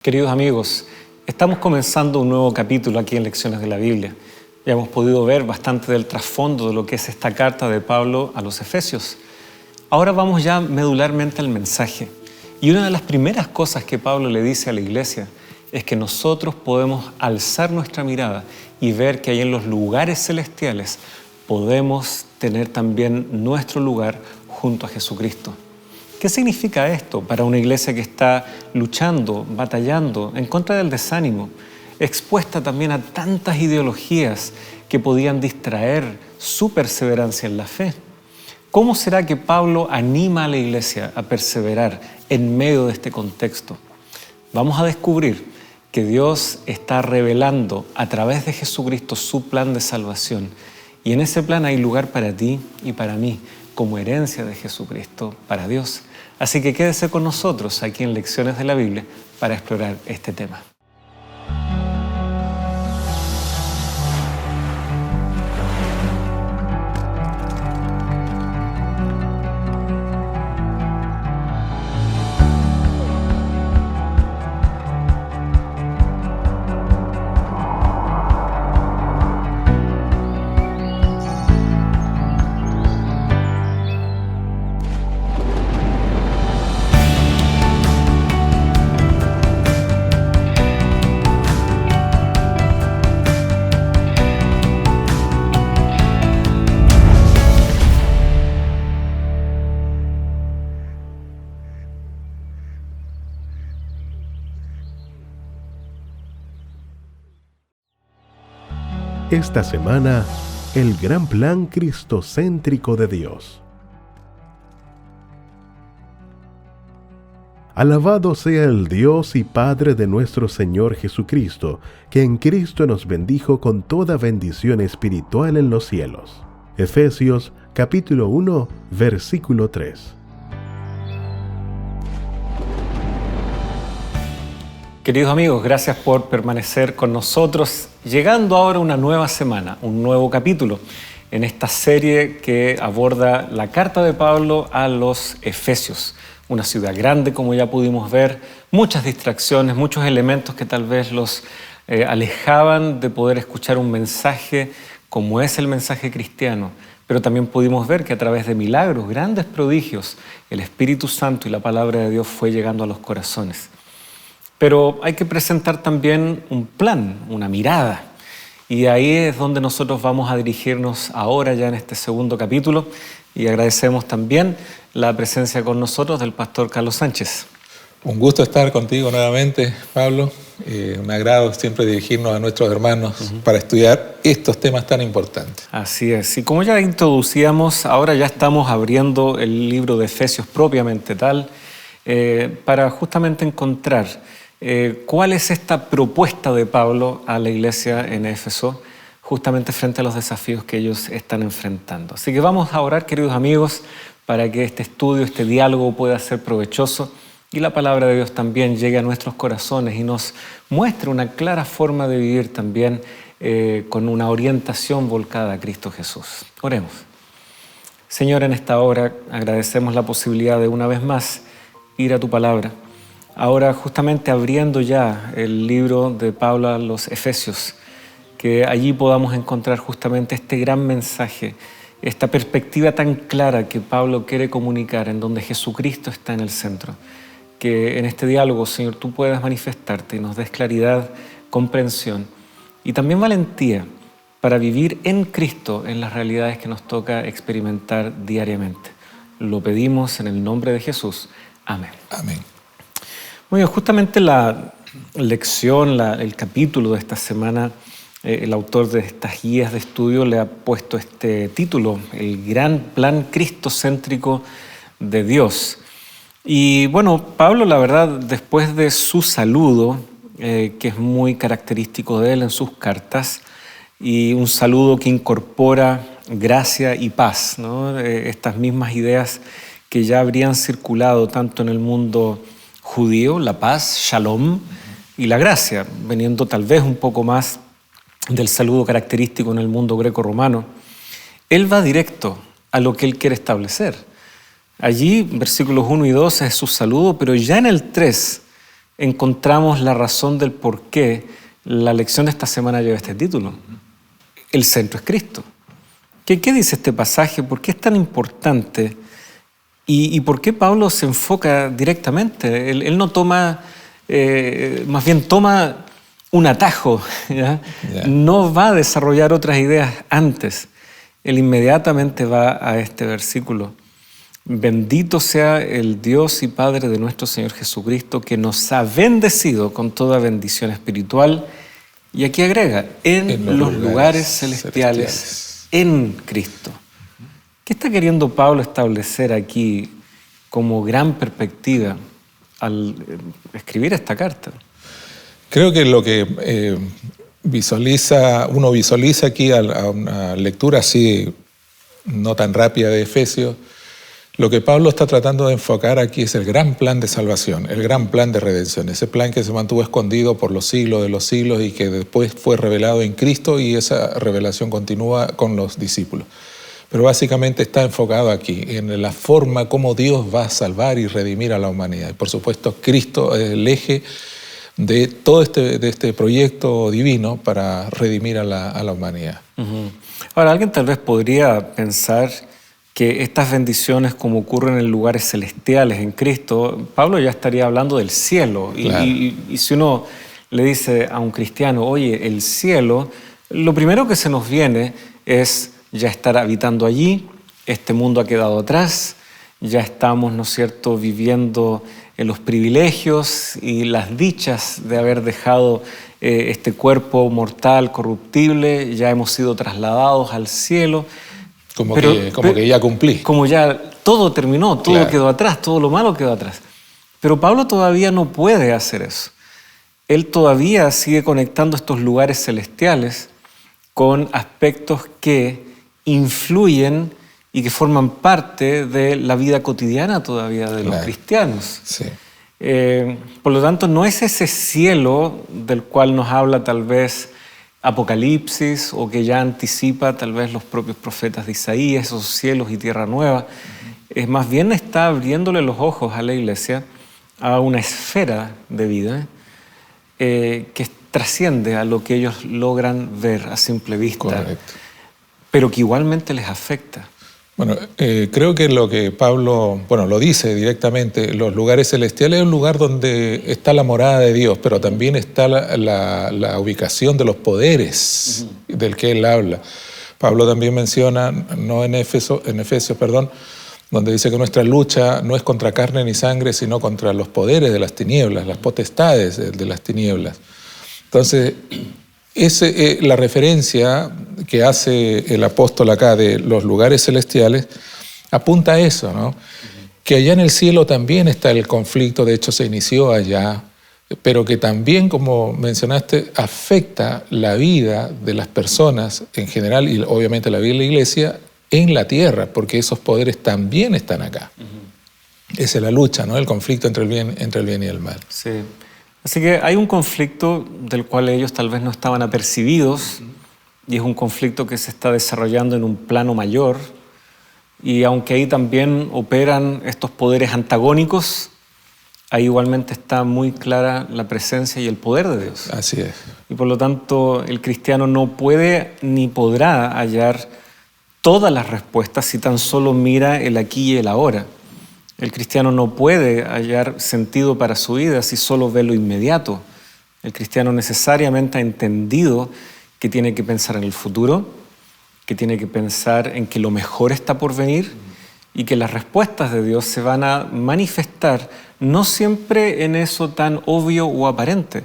Queridos amigos, estamos comenzando un nuevo capítulo aquí en Lecciones de la Biblia. Ya hemos podido ver bastante del trasfondo de lo que es esta carta de Pablo a los Efesios. Ahora vamos ya medularmente al mensaje. Y una de las primeras cosas que Pablo le dice a la iglesia es que nosotros podemos alzar nuestra mirada y ver que ahí en los lugares celestiales podemos tener también nuestro lugar junto a Jesucristo. ¿Qué significa esto para una iglesia que está luchando, batallando en contra del desánimo, expuesta también a tantas ideologías que podían distraer su perseverancia en la fe? ¿Cómo será que Pablo anima a la iglesia a perseverar en medio de este contexto? Vamos a descubrir que Dios está revelando a través de Jesucristo su plan de salvación. Y en ese plan hay lugar para ti y para mí, como herencia de Jesucristo para Dios. Así que quédese con nosotros aquí en Lecciones de la Biblia para explorar este tema. Esta semana, el gran plan cristocéntrico de Dios. Alabado sea el Dios y Padre de nuestro Señor Jesucristo, que en Cristo nos bendijo con toda bendición espiritual en los cielos. Efesios capítulo 1, versículo 3. Queridos amigos, gracias por permanecer con nosotros, llegando ahora una nueva semana, un nuevo capítulo en esta serie que aborda la carta de Pablo a los Efesios. Una ciudad grande, como ya pudimos ver, muchas distracciones, muchos elementos que tal vez los alejaban de poder escuchar un mensaje como es el mensaje cristiano. Pero también pudimos ver que a través de milagros, grandes prodigios, el Espíritu Santo y la palabra de Dios fue llegando a los corazones. Pero hay que presentar también un plan, una mirada. Y ahí es donde nosotros vamos a dirigirnos ahora ya en este segundo capítulo. Y agradecemos también la presencia con nosotros del pastor Carlos Sánchez. Un gusto estar contigo nuevamente, Pablo. Un agrado siempre dirigirnos a nuestros hermanos para estudiar estos temas tan importantes. Así es. Y como ya introducíamos, ahora ya estamos abriendo el libro de Efesios propiamente tal, para justamente encontrar ¿cuál es esta propuesta de Pablo a la iglesia en Éfeso, justamente frente a los desafíos que ellos están enfrentando? Así que vamos a orar, queridos amigos, para que este estudio, este diálogo pueda ser provechoso y la palabra de Dios también llegue a nuestros corazones y nos muestre una clara forma de vivir también con una orientación volcada a Cristo Jesús. Oremos. Señor, en esta hora agradecemos la posibilidad de una vez más ir a tu palabra. Ahora justamente abriendo ya el libro de Pablo a los Efesios, que allí podamos encontrar justamente este gran mensaje, esta perspectiva tan clara que Pablo quiere comunicar, en donde Jesucristo está en el centro. Que en este diálogo, Señor, tú puedas manifestarte y nos des claridad, comprensión y también valentía para vivir en Cristo en las realidades que nos toca experimentar diariamente. Lo pedimos en el nombre de Jesús. Amén. Amén. Muy bien, justamente la lección, el capítulo de esta semana, el autor de estas guías de estudio le ha puesto este título, el gran plan cristocéntrico de Dios. Y bueno, Pablo, la verdad, después de su saludo, que es muy característico de él en sus cartas, y un saludo que incorpora gracia y paz, ¿no? Estas mismas ideas que ya habrían circulado tanto en el mundo judío, la paz, shalom, y la gracia, veniendo tal vez un poco más del saludo característico en el mundo greco-romano. Él va directo a lo que él quiere establecer. Allí, versículos 1 y 2 es su saludo, pero ya en el 3 encontramos la razón del por qué la lección de esta semana lleva este título. El centro es Cristo. ¿Qué dice este pasaje? ¿Por qué es tan importante? ¿Y por qué Pablo se enfoca directamente? Él no toma, más bien toma un atajo, ¿ya? Yeah. No va a desarrollar otras ideas antes. Él inmediatamente va a este versículo. Bendito sea el Dios y Padre de nuestro Señor Jesucristo, que nos ha bendecido con toda bendición espiritual. Y aquí agrega, en los lugares celestiales, en Cristo. ¿Qué está queriendo Pablo establecer aquí como gran perspectiva al escribir esta carta? Creo que lo que uno visualiza aquí a una lectura así no tan rápida de Efesios, lo que Pablo está tratando de enfocar aquí es el gran plan de salvación, el gran plan de redención, ese plan que se mantuvo escondido por los siglos de los siglos y que después fue revelado en Cristo, y esa revelación continúa con los discípulos. Pero básicamente está enfocado aquí, en la forma como Dios va a salvar y redimir a la humanidad. Y por supuesto, Cristo es el eje de todo este proyecto divino para redimir a la humanidad. Uh-huh. Ahora, alguien tal vez podría pensar que estas bendiciones, como ocurren en lugares celestiales en Cristo, Pablo ya estaría hablando del cielo. Claro. Y si uno le dice a un cristiano, oye, el cielo, lo primero que se nos viene es ya estar habitando allí, este mundo ha quedado atrás, ya estamos, ¿no es cierto?, viviendo en los privilegios y las dichas de haber dejado este cuerpo mortal, corruptible, ya hemos sido trasladados al cielo. Como que ya cumplí. Como ya todo terminó, todo Claro. quedó atrás, todo lo malo quedó atrás. Pero Pablo todavía no puede hacer eso. Él todavía sigue conectando estos lugares celestiales con aspectos que influyen y que forman parte de la vida cotidiana todavía de los Claro. cristianos. Sí. Por lo tanto, no es ese cielo del cual nos habla tal vez Apocalipsis o que ya anticipa tal vez los propios profetas de Isaías, esos cielos y tierra nueva. Es más bien está abriéndole los ojos a la iglesia a una esfera de vida que trasciende a lo que ellos logran ver a simple vista. Correcto. Pero que igualmente les afecta. Bueno, creo que lo que Pablo, lo dice directamente, los lugares celestiales es un lugar donde está la morada de Dios, pero también está la ubicación de los poderes del que él habla. Pablo también menciona, no en Efesios, donde dice que nuestra lucha no es contra carne ni sangre, sino contra los poderes de las tinieblas, las potestades de las tinieblas. Entonces, la referencia que hace el apóstol acá de los lugares celestiales apunta a eso, ¿no? Que allá en el cielo también está el conflicto, de hecho se inició allá, pero que también, como mencionaste, afecta la vida de las personas en general y obviamente la vida de la iglesia en la tierra, porque esos poderes también están acá. Esa es la lucha, ¿no? El conflicto entre el bien y el mal. Sí. Así que hay un conflicto del cual ellos tal vez no estaban apercibidos y es un conflicto que se está desarrollando en un plano mayor, y aunque ahí también operan estos poderes antagónicos, ahí igualmente está muy clara la presencia y el poder de Dios. Así es. Y por lo tanto el cristiano no puede ni podrá hallar todas las respuestas si tan solo mira el aquí y el ahora. El cristiano no puede hallar sentido para su vida si solo ve lo inmediato. El cristiano necesariamente ha entendido que tiene que pensar en el futuro, que tiene que pensar en que lo mejor está por venir y que las respuestas de Dios se van a manifestar no siempre en eso tan obvio o aparente.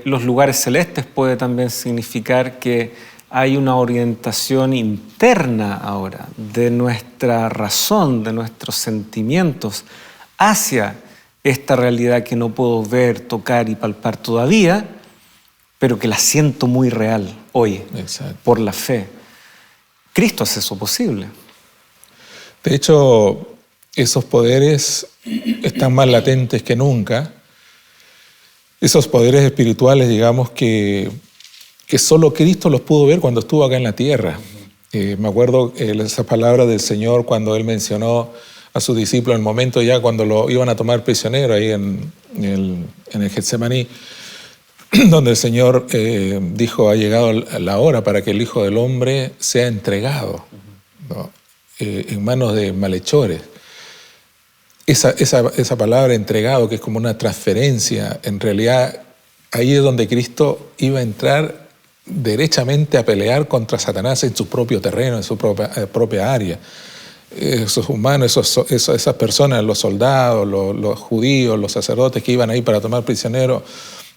Los lugares celestes puede también significar que hay una orientación interna ahora de nuestra razón, de nuestros sentimientos hacia esta realidad que no puedo ver, tocar y palpar todavía, pero que la siento muy real hoy. Exacto. Por la fe. Cristo hace eso posible. De hecho, esos poderes están más latentes que nunca. Esos poderes espirituales, digamos, que solo Cristo los pudo ver cuando estuvo acá en la tierra. Me acuerdo esa palabra del Señor cuando Él mencionó a sus discípulos en el momento ya cuando lo iban a tomar prisionero ahí en el Getsemaní, donde el Señor dijo: ha llegado la hora para que el Hijo del Hombre sea entregado, ¿no?, en manos de malhechores. Esa palabra entregado, que es como una transferencia, en realidad ahí es donde Cristo iba a entrar derechamente a pelear contra Satanás en su propio terreno, en su propia área. Esos humanos, esas personas, los soldados, los judíos, los sacerdotes que iban ahí para tomar prisionero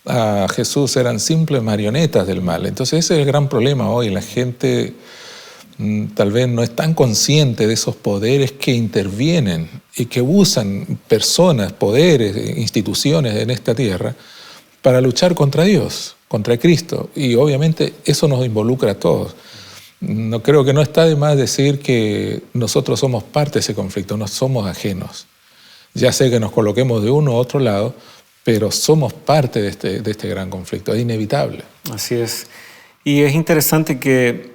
a Jesús, eran simples marionetas del mal. Entonces ese es el gran problema hoy. La gente tal vez no es tan consciente de esos poderes que intervienen y que usan personas, poderes, instituciones en esta tierra para luchar contra Dios, contra Cristo. Y obviamente eso nos involucra a todos. No creo que no está de más decir que nosotros somos parte de ese conflicto, no somos ajenos. Ya sé que nos coloquemos de uno u otro lado, pero somos parte de este gran conflicto, es inevitable. Así es. Y es interesante que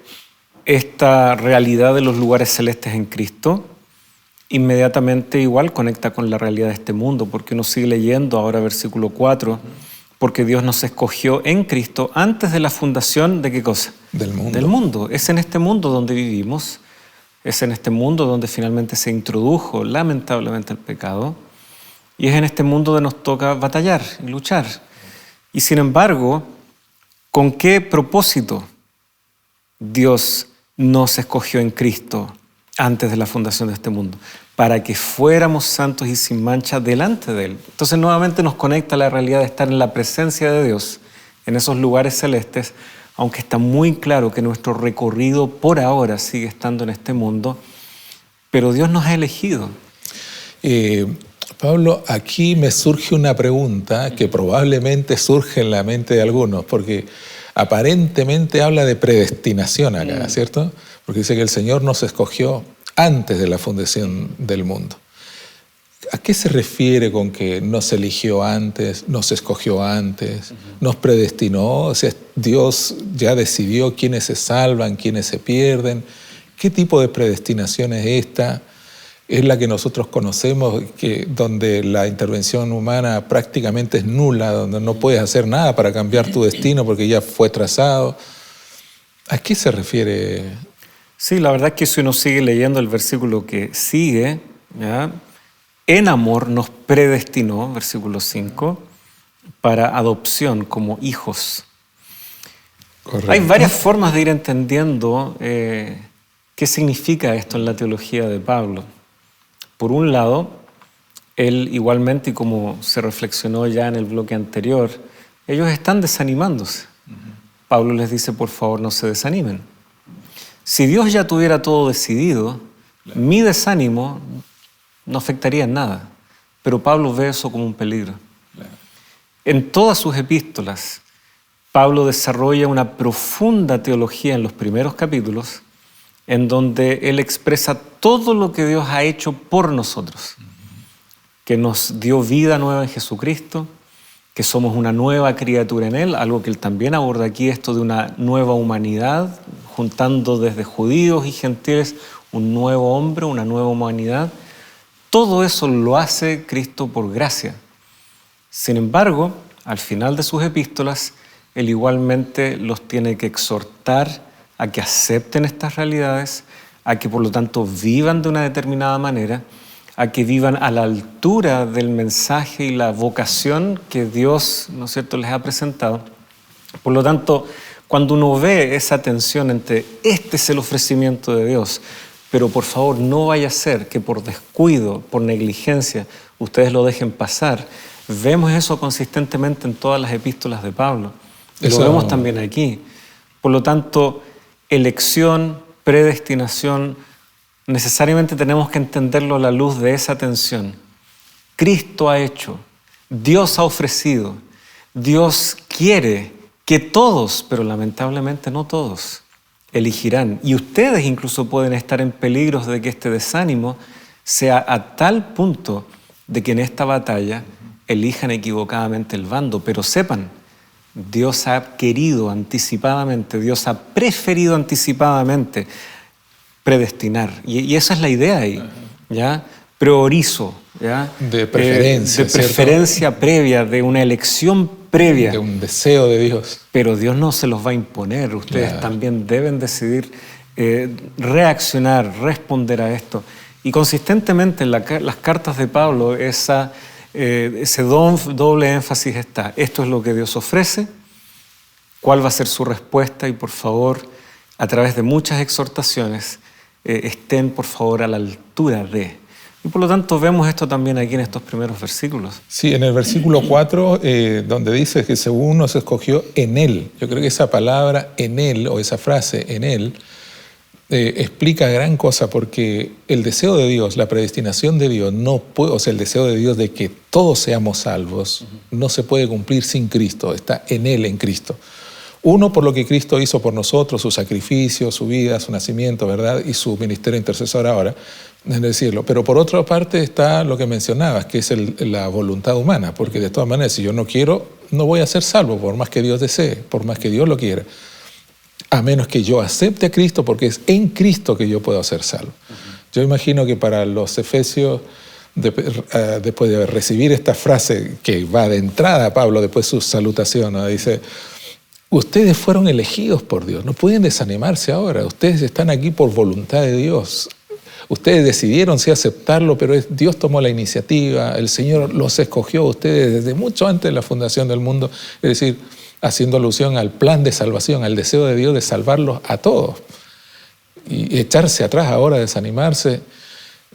esta realidad de los lugares celestes en Cristo inmediatamente igual conecta con la realidad de este mundo, porque uno sigue leyendo ahora versículo 4, porque Dios nos escogió en Cristo antes de la fundación ¿de qué cosa? Del mundo. Del mundo. Es en este mundo donde vivimos, es en este mundo donde finalmente se introdujo lamentablemente el pecado, y es en este mundo donde nos toca batallar y luchar. Y sin embargo, ¿con qué propósito Dios nos escogió en Cristo antes de la fundación de este mundo? Para que fuéramos santos y sin mancha delante de Él. Entonces nuevamente nos conecta la realidad de estar en la presencia de Dios, en esos lugares celestes, aunque está muy claro que nuestro recorrido por ahora sigue estando en este mundo, pero Dios nos ha elegido. Pablo, aquí me surge una pregunta que probablemente surge en la mente de algunos, porque aparentemente habla de predestinación acá, ¿cierto? Porque dice que el Señor nos escogió antes de la fundación del mundo. ¿A qué se refiere con que nos eligió antes, nos escogió antes, nos predestinó? O sea, Dios ya decidió quiénes se salvan, quiénes se pierden. ¿Qué tipo de predestinación es esta? Es la que nosotros conocemos, donde la intervención humana prácticamente es nula, donde no puedes hacer nada para cambiar tu destino porque ya fue trazado. ¿A qué se refiere? Sí, la verdad es que si uno sigue leyendo el versículo que sigue, ¿ya?, en amor nos predestinó, versículo 5, para adopción como hijos. Correcto. Hay varias formas de ir entendiendo qué significa esto en la teología de Pablo. Por un lado, él igualmente, y como se reflexionó ya en el bloque anterior, ellos están desanimándose. Pablo les dice, por favor, no se desanimen. Si Dios ya tuviera todo decidido, mi desánimo no afectaría en nada. Pero Pablo ve eso como un peligro. En todas sus epístolas, Pablo desarrolla una profunda teología en los primeros capítulos, en donde él expresa todo lo que Dios ha hecho por nosotros, que nos dio vida nueva en Jesucristo, que somos una nueva criatura en Él, algo que él también aborda aquí, esto de una nueva humanidad, juntando desde judíos y gentiles un nuevo hombre, una nueva humanidad. Todo eso lo hace Cristo por gracia. Sin embargo, al final de sus epístolas, él igualmente los tiene que exhortar a que acepten estas realidades, a que por lo tanto vivan de una determinada manera, a que vivan a la altura del mensaje y la vocación que Dios, ¿no es cierto?, les ha presentado. Por lo tanto, cuando uno ve esa tensión entre este es el ofrecimiento de Dios, pero por favor no vaya a ser que por descuido, por negligencia, ustedes lo dejen pasar, vemos eso consistentemente en todas las epístolas de Pablo. Y lo vemos también aquí. Por lo tanto, elección, predestinación, necesariamente tenemos que entenderlo a la luz de esa tensión. Cristo ha hecho, Dios ha ofrecido, Dios quiere que todos, pero lamentablemente no todos, elegirán. Y ustedes incluso pueden estar en peligros de que este desánimo sea a tal punto de que en esta batalla elijan equivocadamente el bando. Pero sepan, Dios ha querido anticipadamente, Dios ha preferido anticipadamente predestinar. Y esa es la idea ahí, ¿ya? priorizo, ¿ya? De preferencia, de preferencia previa, de una elección previa. De un deseo de Dios. Pero Dios no se los va a imponer. Ustedes también deben decidir reaccionar, responder a esto. Y consistentemente en las cartas de Pablo ese doble énfasis está. Esto es lo que Dios ofrece. ¿Cuál va a ser su respuesta? Y por favor, a través de muchas exhortaciones, estén por favor a la altura de. Y por lo tanto vemos esto también aquí en estos primeros versículos. Sí, en el versículo 4, donde dice que según nos escogió en Él. Yo creo que esa palabra en Él, o esa frase en Él, explica gran cosa, porque el deseo de Dios, la predestinación de Dios, no puede, o sea, el deseo de Dios de que todos seamos salvos, no se puede cumplir sin Cristo, está en Él, en Cristo. Uno, por lo que Cristo hizo por nosotros, su sacrificio, su vida, su nacimiento, ¿verdad? Y su ministerio intercesor ahora, es decirlo. Pero por otra parte está lo que mencionabas, que es la voluntad humana, porque de todas maneras, si yo no quiero, no voy a ser salvo, por más que Dios desee, por más que Dios lo quiera. A menos que yo acepte a Cristo, porque es en Cristo que yo puedo ser salvo. Yo imagino que para los efesios, después de recibir esta frase que va de entrada a Pablo, después su salutación, ¿no? Dice: ustedes fueron elegidos por Dios, no pueden desanimarse ahora, ustedes están aquí por voluntad de Dios. Ustedes decidieron sí aceptarlo, pero Dios tomó la iniciativa, el Señor los escogió a ustedes desde mucho antes de la fundación del mundo, es decir, haciendo alusión al plan de salvación, al deseo de Dios de salvarlos a todos. Y echarse atrás ahora, desanimarse,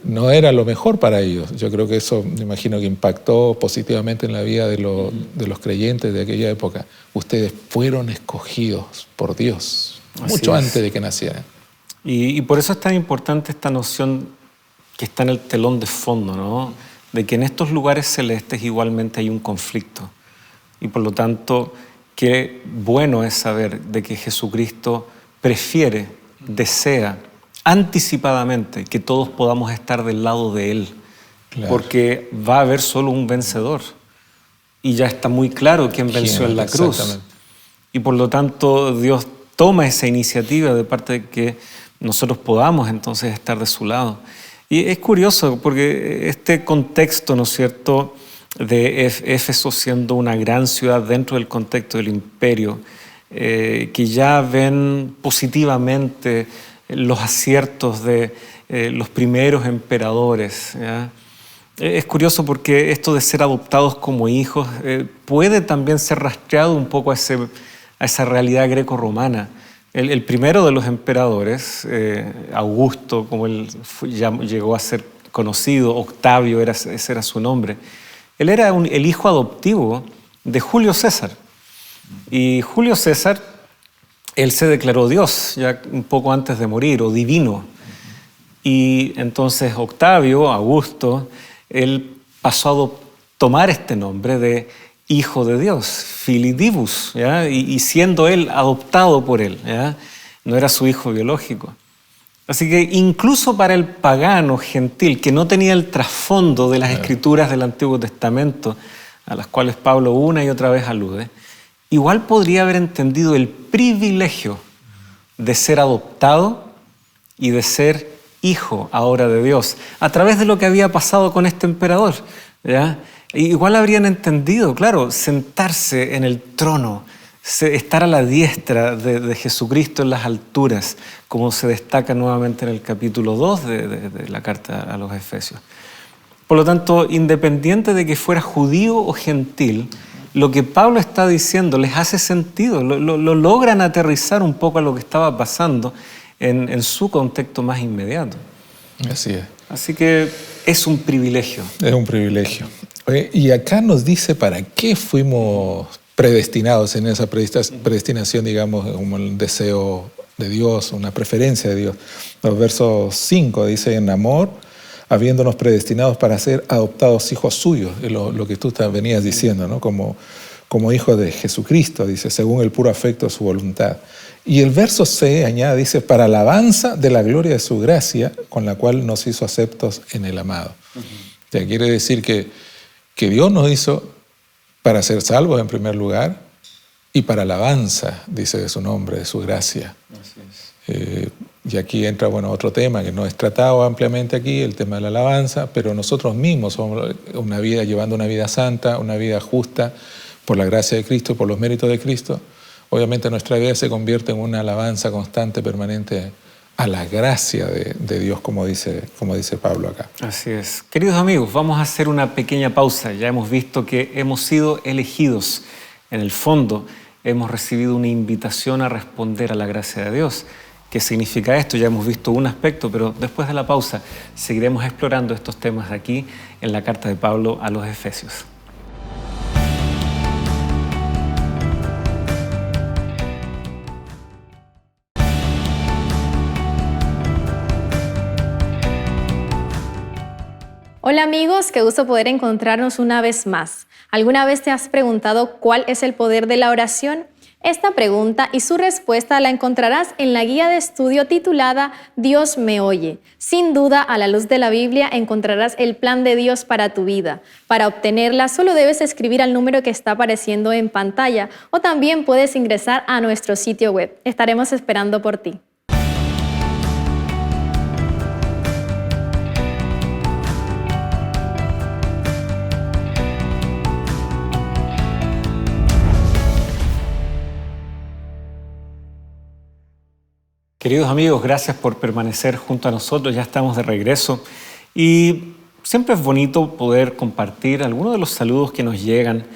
no era lo mejor para ellos. Yo creo que eso, me imagino que impactó positivamente en la vida de los creyentes de aquella época. Ustedes fueron escogidos por Dios, mucho antes de que nacieran. Y por eso es tan importante esta noción que está en el telón de fondo, ¿no? De que en estos lugares celestes igualmente hay un conflicto. Y por lo tanto, qué bueno es saber de que Jesucristo prefiere, desea anticipadamente que todos podamos estar del lado de Él. Claro. Porque va a haber solo un vencedor. Y ya está muy claro quién venció en la cruz. Y por lo tanto, Dios toma esa iniciativa de parte de que nosotros podamos entonces estar de su lado. Y es curioso porque este contexto, ¿no es cierto?, de Éfeso siendo una gran ciudad dentro del contexto del imperio, que ya ven positivamente los aciertos de los primeros emperadores, ¿ya? Es curioso porque esto de ser adoptados como hijos puede también ser rastreado un poco a esa realidad greco-romana. El primero de los emperadores, Augusto, como él ya llegó a ser conocido, Octavio, ese era su nombre, él era el hijo adoptivo de Julio César. Y Julio César, él se declaró Dios ya un poco antes de morir, o divino. Y entonces Octavio, Augusto, él pasó a tomar este nombre de hijo de Dios, Filii Divus, ¿ya? Y siendo él adoptado por él, ¿ya? No era su hijo biológico. Así que incluso para el pagano gentil, que no tenía el trasfondo de las escrituras del Antiguo Testamento, a las cuales Pablo una y otra vez alude, igual podría haber entendido el privilegio de ser adoptado y de ser hijo ahora de Dios, a través de lo que había pasado con este emperador, ¿ya? Igual habrían entendido, claro, sentarse en el trono, estar a la diestra de Jesucristo en las alturas, como se destaca nuevamente en el capítulo 2 de la carta a los Efesios. Por lo tanto, independiente de que fuera judío o gentil, lo que Pablo está diciendo les hace sentido, lo logran aterrizar un poco a lo que estaba pasando en su contexto más inmediato. Así es. Así que es un privilegio. Es un privilegio. Y acá nos dice para qué fuimos predestinados en esa predestinación, digamos, como el deseo de Dios, una preferencia de Dios. Los versos 5 dice: en amor, habiéndonos predestinados para ser adoptados hijos suyos, lo que tú venías diciendo, ¿no? Como hijos de Jesucristo, dice, según el puro afecto de su voluntad. Y el verso 6 añade, dice, para alabanza de la gloria de su gracia, con la cual nos hizo aceptos en el amado. O sea, quiere decir que Dios nos hizo para ser salvos en primer lugar y para alabanza, dice, de su nombre, de su gracia. Y aquí entra, bueno, otro tema que no es tratado ampliamente aquí, el tema de la alabanza, pero nosotros mismos somos llevando una vida santa, una vida justa, por la gracia de Cristo, por los méritos de Cristo. Obviamente nuestra vida se convierte en una alabanza constante, permanente, a la gracia de Dios, como dice Pablo acá. Así es. Queridos amigos, vamos a hacer una pequeña pausa. Ya hemos visto que hemos sido elegidos. En el fondo, hemos recibido una invitación a responder a la gracia de Dios. ¿Qué significa esto? Ya hemos visto un aspecto, pero después de la pausa seguiremos explorando estos temas aquí en la carta de Pablo a los Efesios. Hola amigos, qué gusto poder encontrarnos una vez más. ¿Alguna vez te has preguntado cuál es el poder de la oración? Esta pregunta y su respuesta la encontrarás en la guía de estudio titulada Dios me oye. Sin duda, a la luz de la Biblia encontrarás el plan de Dios para tu vida. Para obtenerla, solo debes escribir al número que está apareciendo en pantalla o también puedes ingresar a nuestro sitio web. Estaremos esperando por ti. Queridos amigos, gracias por permanecer junto a nosotros. Ya estamos de regreso y siempre es bonito poder compartir algunos de los saludos que nos llegan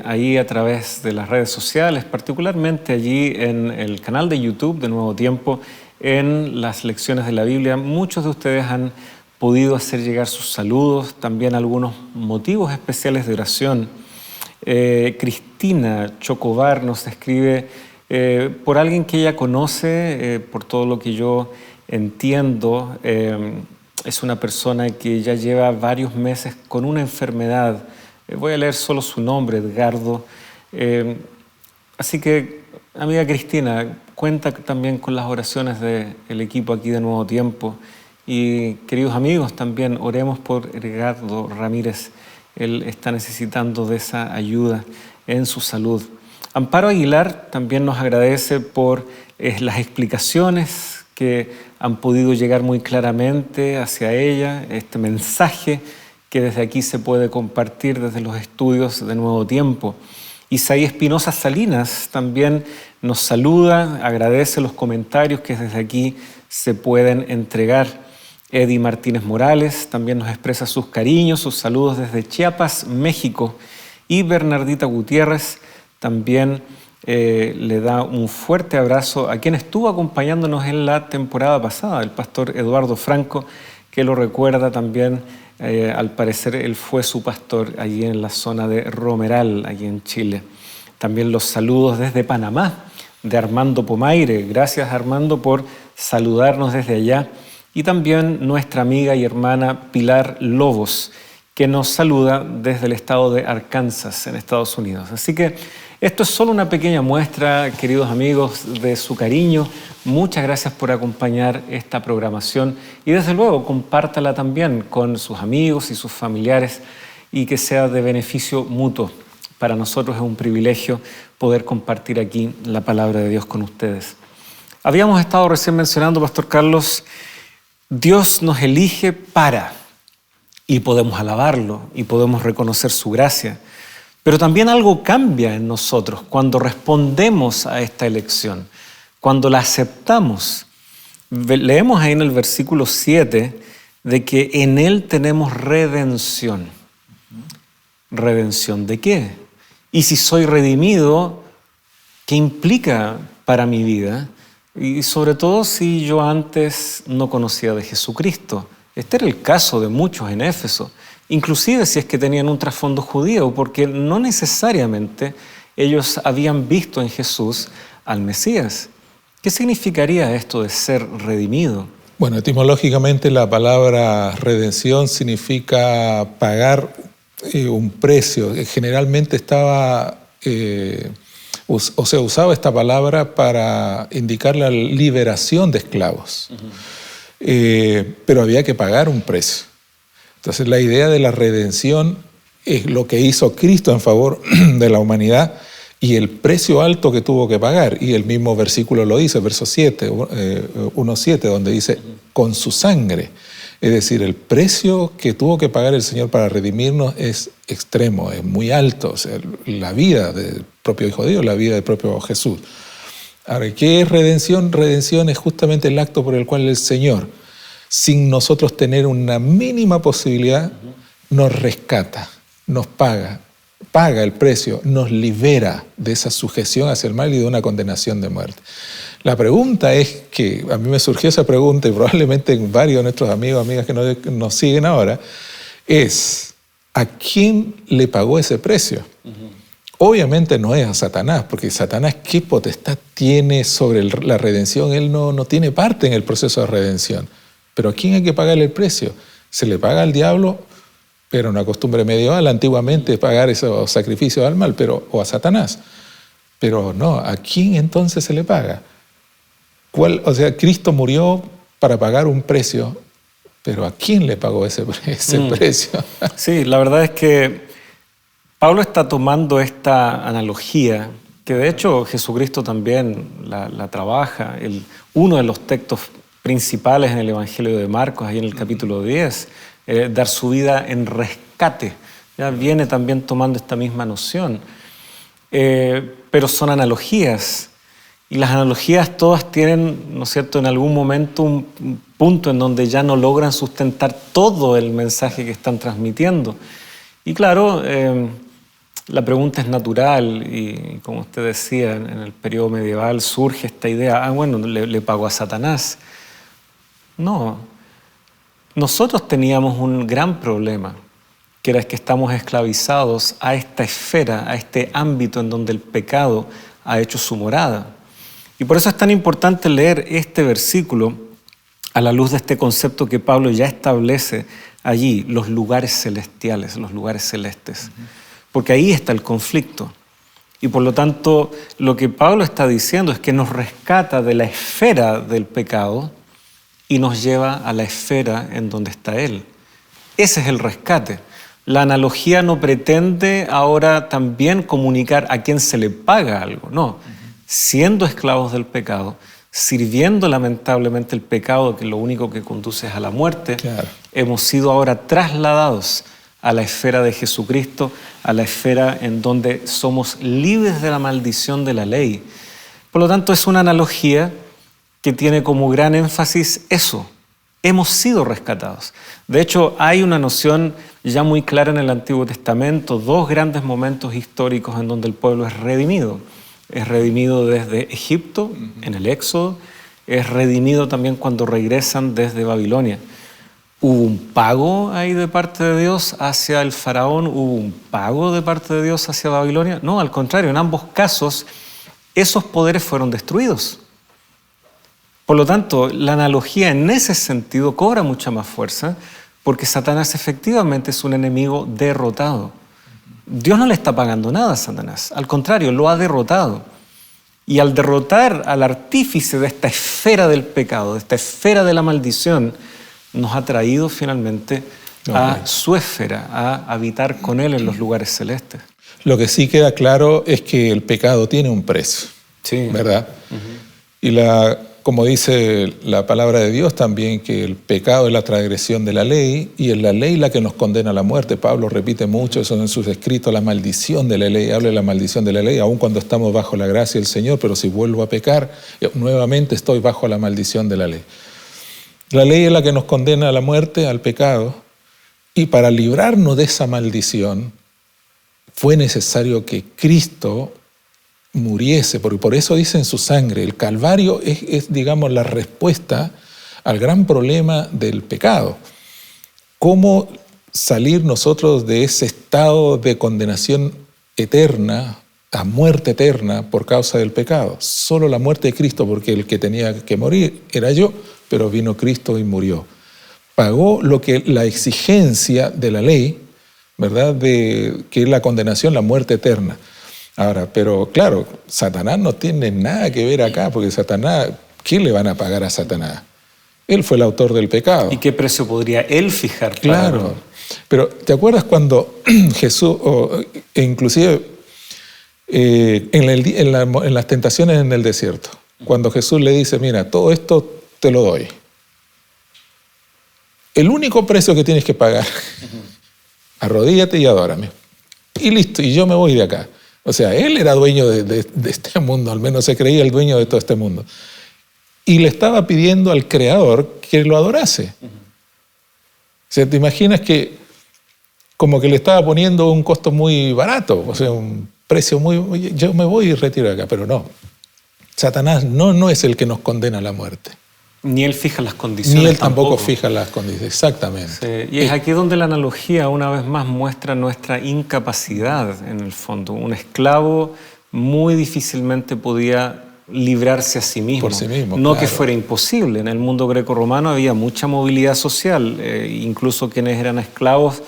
ahí a través de las redes sociales, particularmente allí en el canal de YouTube de Nuevo Tiempo, en las lecciones de la Biblia. Muchos de ustedes han podido hacer llegar sus saludos, también algunos motivos especiales de oración. Cristina Chocobar nos escribe por alguien que ella conoce, por todo lo que yo entiendo, es una persona que ya lleva varios meses con una enfermedad. Voy a leer solo su nombre, Edgardo. Así que, amiga Cristina, cuenta también con las oraciones del equipo aquí de Nuevo Tiempo. Y queridos amigos, también oremos por Edgardo Ramírez. Él está necesitando de esa ayuda en su salud. Amparo Aguilar también nos agradece por las explicaciones que han podido llegar muy claramente hacia ella, este mensaje que desde aquí se puede compartir desde los estudios de Nuevo Tiempo. Isaí Espinosa Salinas también nos saluda, agradece los comentarios que desde aquí se pueden entregar. Eddie Martínez Morales también nos expresa sus cariños, sus saludos desde Chiapas, México. Y Bernardita Gutiérrez también le da un fuerte abrazo a quien estuvo acompañándonos en la temporada pasada, el pastor Eduardo Franco, que lo recuerda también, al parecer él fue su pastor allí en la zona de Romeral, allí en Chile. También los saludos desde Panamá, de Armando Pomaire. Gracias Armando por saludarnos desde allá. Y también nuestra amiga y hermana Pilar Lobos, que nos saluda desde el estado de Arkansas, en Estados Unidos. Así que esto es solo una pequeña muestra, queridos amigos, de su cariño. Muchas gracias por acompañar esta programación y desde luego compártala también con sus amigos y sus familiares y que sea de beneficio mutuo. Para nosotros es un privilegio poder compartir aquí la palabra de Dios con ustedes. Habíamos estado recién mencionando, Pastor Carlos, Dios nos elige y podemos alabarlo y podemos reconocer su gracia. Pero también algo cambia en nosotros cuando respondemos a esta elección, cuando la aceptamos. Leemos ahí en el versículo 7 de que en Él tenemos redención. ¿Redención de qué? Y si soy redimido, ¿qué implica para mi vida? Y sobre todo si yo antes no conocía de Jesucristo. Este era el caso de muchos en Éfeso. Inclusive si es que tenían un trasfondo judío, porque no necesariamente ellos habían visto en Jesús al Mesías. ¿Qué significaría esto de ser redimido? Bueno, etimológicamente la palabra redención significa pagar un precio. Generalmente usaba esta palabra para indicar la liberación de esclavos. Pero había que pagar un precio. Entonces la idea de la redención es lo que hizo Cristo en favor de la humanidad y el precio alto que tuvo que pagar. Y el mismo versículo lo dice, verso 7, 1:7, donde dice, con su sangre. Es decir, el precio que tuvo que pagar el Señor para redimirnos es extremo, es muy alto. O sea, la vida del propio Hijo de Dios, la vida del propio Jesús. Ahora, ¿qué es redención? Redención es justamente el acto por el cual el Señor, sin nosotros tener una mínima posibilidad, nos rescata, nos paga el precio, nos libera de esa sujeción hacia el mal y de una condenación de muerte. La pregunta es que, a mí me surgió esa pregunta y probablemente en varios de nuestros amigos, amigas que nos siguen ahora, es ¿a quién le pagó ese precio? Obviamente no es a Satanás, porque Satanás, ¿qué potestad tiene sobre la redención? Él no tiene parte en el proceso de redención. Pero ¿a quién hay que pagarle el precio? Se le paga al diablo, pero una costumbre medieval antiguamente pagar esos sacrificios al mal, o a Satanás. Pero no, ¿a quién entonces se le paga? O sea, Cristo murió para pagar un precio, pero ¿a quién le pagó ese precio? Sí, la verdad es que Pablo está tomando esta analogía, que de hecho Jesucristo también la trabaja. Uno de los textos principales en el Evangelio de Marcos, ahí en el capítulo 10, dar su vida en rescate. Ya viene también tomando esta misma noción. Pero son analogías. Y las analogías todas tienen, ¿no es cierto?, en algún momento un punto en donde ya no logran sustentar todo el mensaje que están transmitiendo. Y claro, la pregunta es natural y como usted decía, en el periodo medieval surge esta idea, bueno, le pagó a Satanás. No, nosotros teníamos un gran problema, que era que estamos esclavizados a esta esfera, a este ámbito en donde el pecado ha hecho su morada. Y por eso es tan importante leer este versículo a la luz de este concepto que Pablo ya establece allí, los lugares celestiales, los lugares celestes. Porque ahí está el conflicto. Y por lo tanto, lo que Pablo está diciendo es que nos rescata de la esfera del pecado y nos lleva a la esfera en donde está Él. Ese es el rescate. La analogía no pretende ahora también comunicar a quién se le paga algo, no. Siendo esclavos del pecado, sirviendo lamentablemente el pecado, que lo único que conduce es a la muerte, claro, hemos sido ahora trasladados a la esfera de Jesucristo, a la esfera en donde somos libres de la maldición de la ley. Por lo tanto, es una analogía que tiene como gran énfasis eso. Hemos sido rescatados. De hecho, hay una noción ya muy clara en el Antiguo Testamento, dos grandes momentos históricos en donde el pueblo es redimido. Es redimido desde Egipto, en el Éxodo, es redimido también cuando regresan desde Babilonia. ¿Hubo un pago ahí de parte de Dios hacia el faraón? ¿Hubo un pago de parte de Dios hacia Babilonia? No, al contrario, en ambos casos esos poderes fueron destruidos. Por lo tanto, la analogía en ese sentido cobra mucha más fuerza porque Satanás efectivamente es un enemigo derrotado. Dios no le está pagando nada a Satanás, al contrario, lo ha derrotado. Y al derrotar al artífice de esta esfera del pecado, de esta esfera de la maldición, nos ha traído finalmente a su esfera, a habitar con Él en los lugares celestes. Lo que sí queda claro es que el pecado tiene un precio, sí, ¿verdad? Y como dice la palabra de Dios también, que el pecado es la transgresión de la ley y es la ley la que nos condena a la muerte. Pablo repite mucho eso en sus escritos, la maldición de la ley, habla de la maldición de la ley, aun cuando estamos bajo la gracia del Señor, pero si vuelvo a pecar, nuevamente estoy bajo la maldición de la ley. La ley es la que nos condena a la muerte, al pecado, y para librarnos de esa maldición fue necesario que Cristo muriese, porque por eso dice en su sangre, el Calvario es digamos, la respuesta al gran problema del pecado. ¿Cómo salir nosotros de ese estado de condenación eterna, a muerte eterna por causa del pecado? Solo la muerte de Cristo, porque el que tenía que morir era yo, pero vino Cristo y murió. Pagó lo que la exigencia de la ley, ¿verdad? Que es la condenación, la muerte eterna. Ahora, pero claro, Satanás no tiene nada que ver acá, porque Satanás, ¿qué le van a pagar a Satanás? Él fue el autor del pecado. ¿Y qué precio podría él fijar? Claro, pero ¿te acuerdas cuando Jesús, inclusive en las tentaciones en el desierto, cuando Jesús le dice, mira, todo esto te lo doy. El único precio que tienes que pagar, arrodíllate y adórame. Y listo, y yo me voy de acá. O sea, él era dueño de este mundo, al menos se creía el dueño de todo este mundo. Y le estaba pidiendo al Creador que lo adorase. O sea, te imaginas que como que le estaba poniendo un costo muy barato, o sea, un precio muy... Yo me voy y retiro de acá, pero no. Satanás no es el que nos condena a la muerte. Ni él fija las condiciones. Ni él tampoco fija las condiciones, exactamente. Sí, y es aquí donde la analogía una vez más muestra nuestra incapacidad en el fondo. Un esclavo muy difícilmente podía librarse a sí mismo. Por sí mismo, no claro. que fuera imposible. En el mundo grecorromano había mucha movilidad social. Incluso quienes eran esclavos,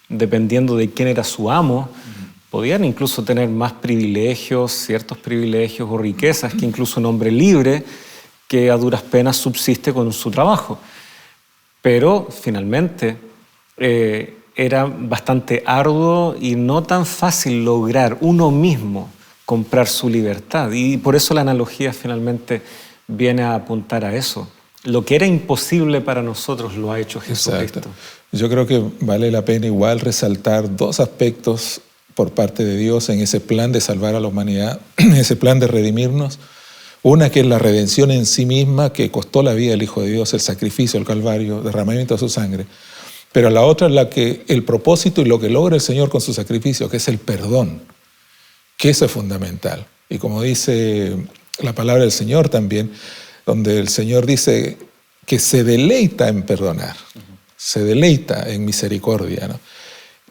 dependiendo de quién era su amo, podían incluso tener más privilegios, ciertos privilegios o riquezas que incluso un hombre libre que a duras penas subsiste con su trabajo. Pero finalmente era bastante arduo y no tan fácil lograr uno mismo comprar su libertad. Y por eso la analogía finalmente viene a apuntar a eso. Lo que era imposible para nosotros lo ha hecho Jesucristo. Exacto. Yo creo que vale la pena igual resaltar dos aspectos por parte de Dios en ese plan de salvar a la humanidad, en ese plan de redimirnos. Una que es la redención en sí misma, que costó la vida del Hijo de Dios, el sacrificio, el Calvario, derramamiento de su sangre. Pero la otra es el propósito y lo que logra el Señor con su sacrificio, que es el perdón, que eso es fundamental. Y como dice la palabra del Señor también, donde el Señor dice que se deleita en perdonar, se deleita en misericordia, ¿no?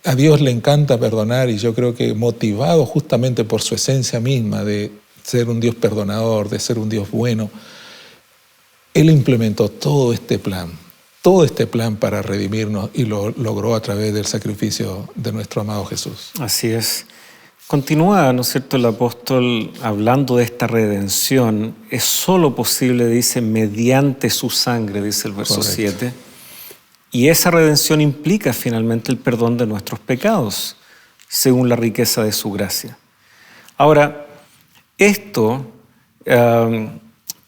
A Dios le encanta perdonar y yo creo que motivado justamente por su esencia misma de ser un Dios perdonador, de ser un Dios bueno, Él implementó todo este plan para redimirnos y lo logró a través del sacrificio de nuestro amado Jesús. Así es. Continúa, ¿no es cierto?, el apóstol hablando de esta redención. Es solo posible, dice, mediante su sangre, dice el verso 7. Y esa redención implica finalmente el perdón de nuestros pecados, según la riqueza de su gracia. Ahora, esto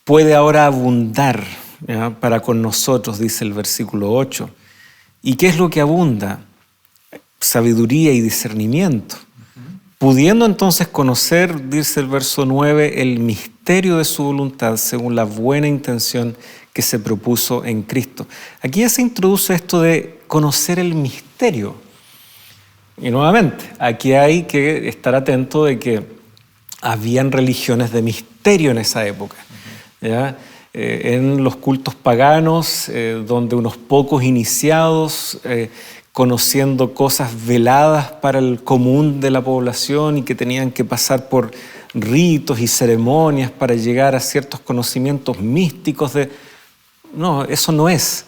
puede ahora abundar, ¿ya?, para con nosotros, dice el versículo 8. ¿Y qué es lo que abunda? Sabiduría y discernimiento. Pudiendo entonces conocer, dice el verso 9, el misterio de su voluntad según la buena intención que se propuso en Cristo. Aquí ya se introduce esto de conocer el misterio. Y nuevamente, aquí hay que estar atento de que habían religiones de misterio en esa época, ¿ya? En los cultos paganos, donde unos pocos iniciados, conociendo cosas veladas para el común de la población y que tenían que pasar por ritos y ceremonias para llegar a ciertos conocimientos místicos de... No, eso no es.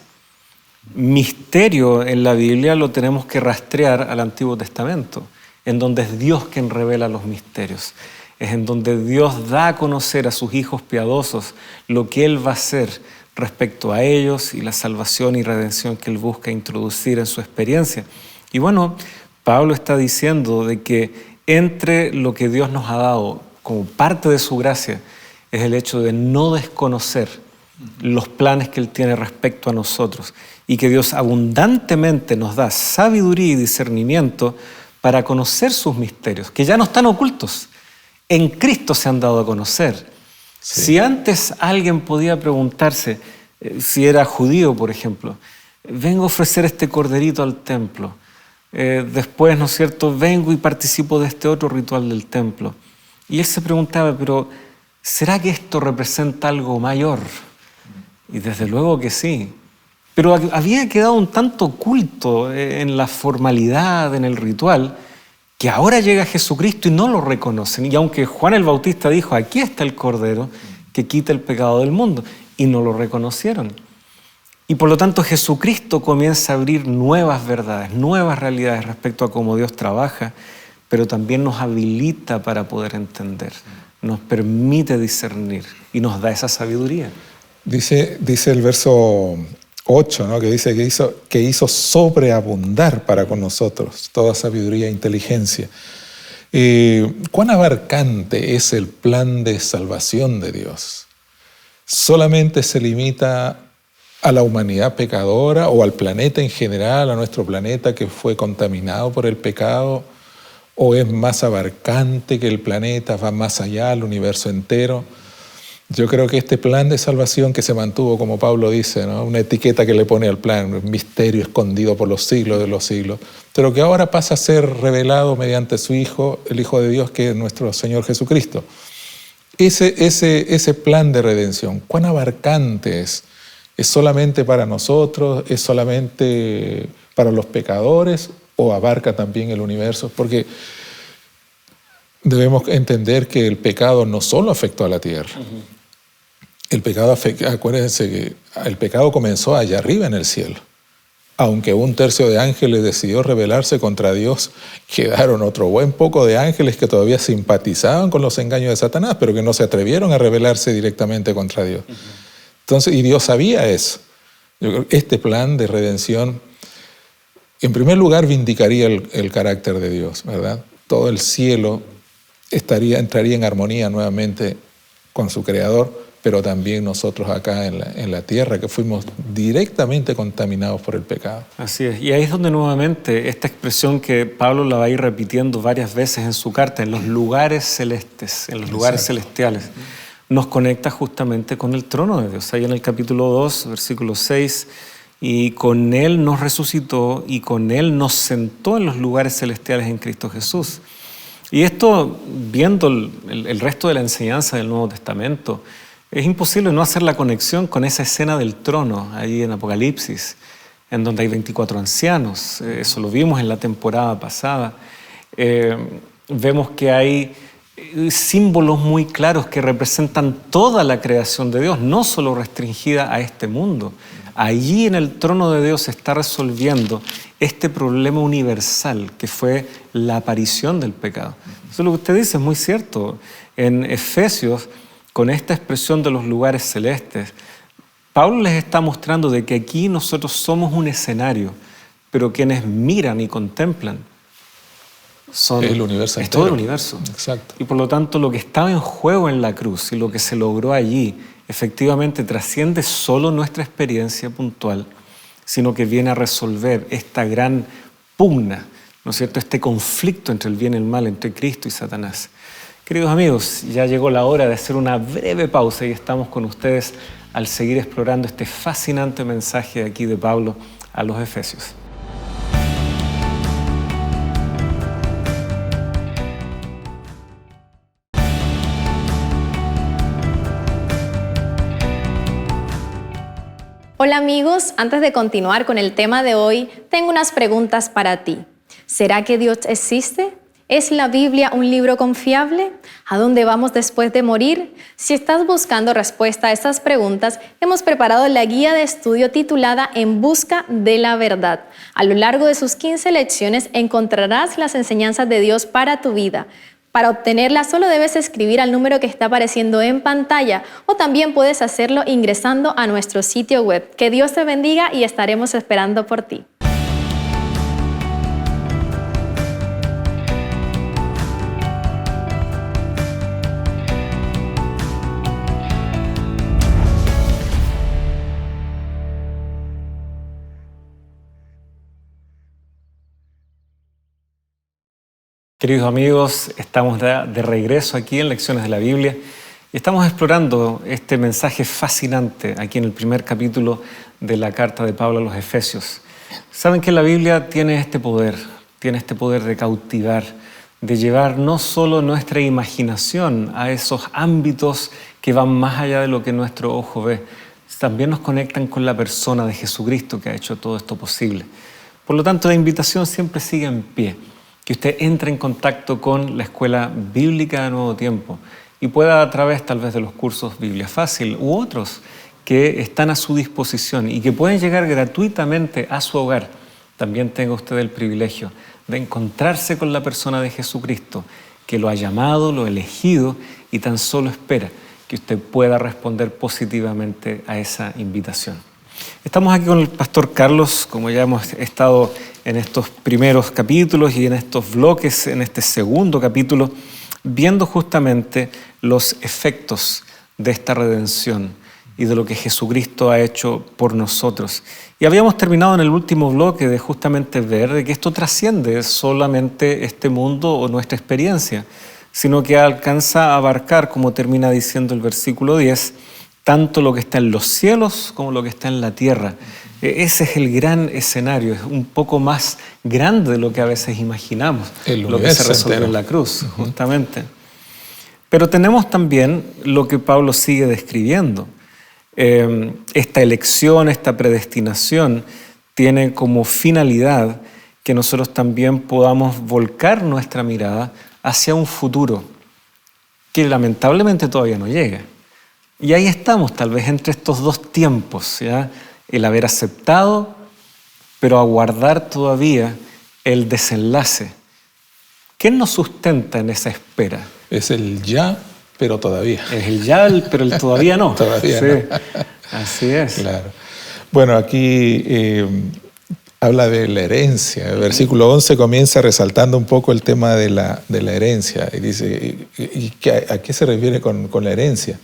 Misterio en la Biblia lo tenemos que rastrear al Antiguo Testamento, en donde es Dios quien revela los misterios. Es en donde Dios da a conocer a sus hijos piadosos lo que Él va a hacer respecto a ellos y la salvación y redención que Él busca introducir en su experiencia. Y bueno, Pablo está diciendo de que entre lo que Dios nos ha dado como parte de su gracia es el hecho de no desconocer los planes que Él tiene respecto a nosotros y que Dios abundantemente nos da sabiduría y discernimiento para conocer sus misterios, que ya no están ocultos. En Cristo se han dado a conocer. Sí. Si antes alguien podía preguntarse, si era judío, por ejemplo, vengo a ofrecer este corderito al templo, después, ¿no es cierto?, vengo y participo de este otro ritual del templo. Y él se preguntaba, pero ¿será que esto representa algo mayor? Y desde luego que sí. Pero había quedado un tanto oculto en la formalidad, en el ritual, que ahora llega Jesucristo y no lo reconocen. Y aunque Juan el Bautista dijo, aquí está el Cordero que quita el pecado del mundo, y no lo reconocieron. Y por lo tanto Jesucristo comienza a abrir nuevas verdades, nuevas realidades respecto a cómo Dios trabaja, pero también nos habilita para poder entender, nos permite discernir y nos da esa sabiduría. Dice el verso 8, ¿no?, que dice que hizo sobreabundar para con nosotros toda sabiduría e inteligencia. ¿Cuán abarcante es el plan de salvación de Dios? ¿Solamente se limita a la humanidad pecadora o al planeta en general, a nuestro planeta que fue contaminado por el pecado? ¿O es más abarcante que el planeta, va más allá, al universo entero? Yo creo que este plan de salvación que se mantuvo, como Pablo dice, ¿no?, una etiqueta que le pone al plan, un misterio escondido por los siglos de los siglos, pero que ahora pasa a ser revelado mediante su Hijo, el Hijo de Dios, que es nuestro Señor Jesucristo. Ese plan de redención, ¿cuán abarcante es? ¿Es solamente para nosotros? ¿Es solamente para los pecadores? ¿O abarca también el universo? Porque debemos entender que el pecado no solo afectó a la tierra. El pecado, acuérdense que el pecado comenzó allá arriba en el cielo. Aunque un tercio de ángeles decidió rebelarse contra Dios, quedaron otro buen poco de ángeles que todavía simpatizaban con los engaños de Satanás, pero que no se atrevieron a rebelarse directamente contra Dios. Entonces, y Dios sabía eso. Yo creo que este plan de redención, en primer lugar, vindicaría el carácter de Dios, ¿verdad? Todo el cielo entraría en armonía nuevamente con su Creador, pero también nosotros acá en la tierra, que fuimos directamente contaminados por el pecado. Así es, y ahí es donde nuevamente esta expresión que Pablo la va a ir repitiendo varias veces en su carta, en los lugares celestes, en los lugares celestiales, nos conecta justamente con el trono de Dios. Ahí en el capítulo 2, versículo 6, y con Él nos resucitó y con Él nos sentó en los lugares celestiales en Cristo Jesús. Y esto, viendo el resto de la enseñanza del Nuevo Testamento, es imposible no hacer la conexión con esa escena del trono, ahí en Apocalipsis, en donde hay 24 ancianos. Eso lo vimos en la temporada pasada. Vemos que hay símbolos muy claros que representan toda la creación de Dios, no solo restringida a este mundo. Allí en el trono de Dios se está resolviendo este problema universal que fue la aparición del pecado. Eso lo que usted dice es muy cierto. En Efesios, con esta expresión de los lugares celestes, Pablo les está mostrando de que aquí nosotros somos un escenario, pero quienes miran y contemplan son el universo es todo el universo. Exacto. Y por lo tanto lo que estaba en juego en la cruz y lo que se logró allí efectivamente trasciende solo nuestra experiencia puntual, sino que viene a resolver esta gran pugna, ¿no es cierto?, este conflicto entre el bien y el mal, entre Cristo y Satanás. Queridos amigos, ya llegó la hora de hacer una breve pausa y estamos con ustedes al seguir explorando este fascinante mensaje de aquí de Pablo a los Efesios. Hola amigos, antes de continuar con el tema de hoy, tengo unas preguntas para ti. ¿Será que Dios existe? ¿Es la Biblia un libro confiable? ¿A dónde vamos después de morir? Si estás buscando respuesta a estas preguntas, hemos preparado la guía de estudio titulada En busca de la verdad. A lo largo de sus 15 lecciones encontrarás las enseñanzas de Dios para tu vida. Para obtenerla solo debes escribir al número que está apareciendo en pantalla o también puedes hacerlo ingresando a nuestro sitio web. Que Dios te bendiga y estaremos esperando por ti. Queridos amigos, estamos de regreso aquí en Lecciones de la Biblia y estamos explorando este mensaje fascinante aquí en el primer capítulo de la carta de Pablo a los Efesios. Saben que la Biblia tiene este poder de cautivar, de llevar no solo nuestra imaginación a esos ámbitos que van más allá de lo que nuestro ojo ve, también nos conectan con la persona de Jesucristo que ha hecho todo esto posible. Por lo tanto, la invitación siempre sigue en pie. Que usted entre en contacto con la Escuela Bíblica de Nuevo Tiempo y pueda a través tal vez de los cursos Biblia Fácil u otros que están a su disposición y que pueden llegar gratuitamente a su hogar, también tenga usted el privilegio de encontrarse con la persona de Jesucristo que lo ha llamado, lo ha elegido y tan solo espera que usted pueda responder positivamente a esa invitación. Estamos aquí con el pastor Carlos, como ya hemos estado en estos primeros capítulos y en estos bloques, en este segundo capítulo, viendo justamente los efectos de esta redención y de lo que Jesucristo ha hecho por nosotros. Y habíamos terminado en el último bloque de justamente ver de que esto trasciende solamente este mundo o nuestra experiencia, sino que alcanza a abarcar, como termina diciendo el versículo 10, tanto lo que está en los cielos como lo que está en la tierra. Ese es el gran escenario, es un poco más grande de lo que a veces imaginamos, lo que se resolvió en la cruz, justamente. Pero tenemos también lo que Pablo sigue describiendo. Esta elección, esta predestinación, tiene como finalidad que nosotros también podamos volcar nuestra mirada hacia un futuro que lamentablemente todavía no llega. Y ahí estamos, tal vez entre estos dos tiempos, ¿ya? El haber aceptado, pero aguardar todavía el desenlace. ¿Qué nos sustenta en esa espera? Es el ya, pero todavía. Es el ya, pero el todavía no. Todavía sí. no. Así es. Claro. Bueno, aquí habla de la herencia. El versículo 11 comienza resaltando un poco el tema de la herencia. Y dice, ¿a qué se refiere con la herencia?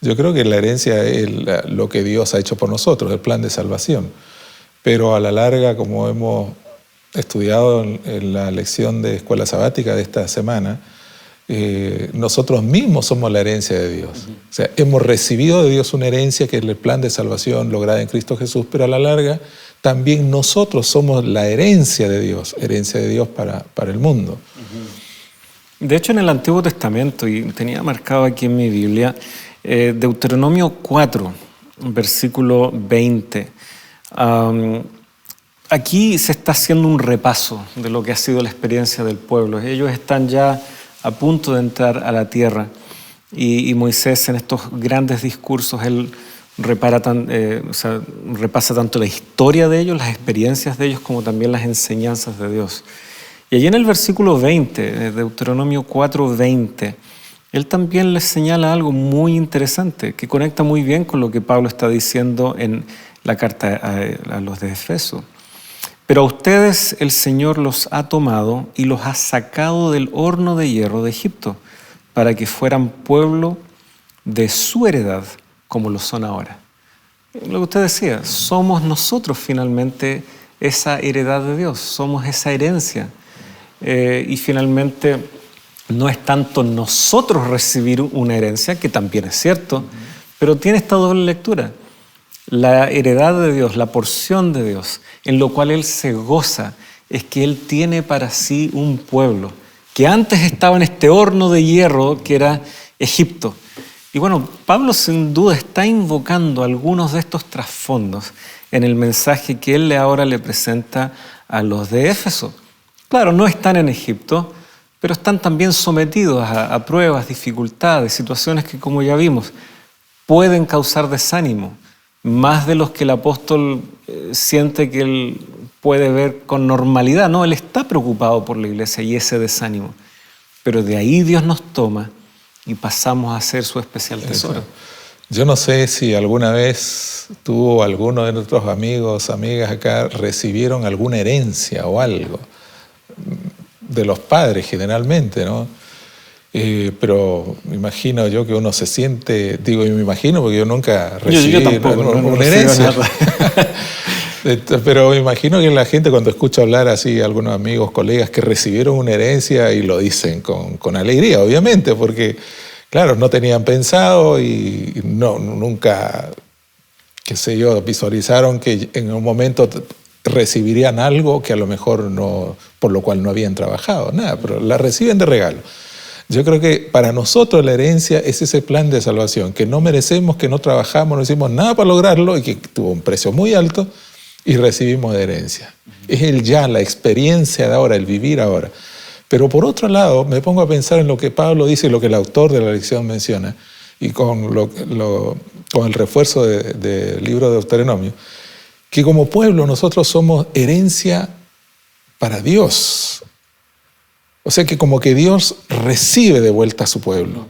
Yo creo que la herencia es lo que Dios ha hecho por nosotros, el plan de salvación. Pero a la larga, como hemos estudiado en la lección de escuela sabática de esta semana, nosotros mismos somos la herencia de Dios. O sea, hemos recibido de Dios una herencia que es el plan de salvación lograda en Cristo Jesús, pero a la larga también nosotros somos la herencia de Dios para el mundo. De hecho, en el Antiguo Testamento, y tenía marcado aquí en mi Biblia, Deuteronomio 4, versículo 20. Aquí se está haciendo un repaso de lo que ha sido la experiencia del pueblo. Ellos están ya a punto de entrar a la tierra y Moisés en estos grandes discursos, él repasa tanto la historia de ellos, las experiencias de ellos, como también las enseñanzas de Dios. Y allí en el versículo 20, Deuteronomio 4, 20, él también les señala algo muy interesante que conecta muy bien con lo que Pablo está diciendo en la carta a los de Efeso. Pero a ustedes el Señor los ha tomado y los ha sacado del horno de hierro de Egipto para que fueran pueblo de su heredad como lo son ahora. Lo que usted decía, somos nosotros finalmente esa heredad de Dios, somos esa herencia. Y finalmente no es tanto nosotros recibir una herencia, que también es cierto, pero tiene esta doble lectura. La heredad de Dios, la porción de Dios, en lo cual Él se goza, es que Él tiene para sí un pueblo que antes estaba en este horno de hierro que era Egipto. Y bueno, Pablo sin duda está invocando algunos de estos trasfondos en el mensaje que él ahora le presenta a los de Éfeso. Claro, no están en Egipto, pero están también sometidos a pruebas, dificultades, situaciones que, como ya vimos, pueden causar desánimo, más de los que el apóstol siente que él puede ver con normalidad. No, él está preocupado por la iglesia y ese desánimo. Pero de ahí Dios nos toma y pasamos a ser su especial tesoro. Yo no sé si alguna vez tú o alguno de nuestros amigos, amigas acá recibieron alguna herencia o algo de los padres generalmente, ¿no? Pero me imagino yo que uno se siente, digo, y me imagino porque yo nunca recibí yo tampoco, una herencia. Pero me imagino que la gente cuando escucha hablar así, algunos amigos, colegas que recibieron una herencia y lo dicen con alegría, obviamente, porque, claro, no tenían pensado y nunca, qué sé yo, visualizaron que en un momento recibirían algo que a lo mejor no, por lo cual no habían trabajado, nada, pero la reciben de regalo. Yo creo que para nosotros la herencia es ese plan de salvación, que no merecemos, que no trabajamos, no hicimos nada para lograrlo y que tuvo un precio muy alto y recibimos de herencia. Es el ya, la experiencia de ahora, el vivir ahora. Pero por otro lado, me pongo a pensar en lo que Pablo dice y lo que el autor de la lección menciona, y con el refuerzo del libro de Deuteronomio, que como pueblo nosotros somos herencia para Dios. O sea que como que Dios recibe de vuelta a su pueblo,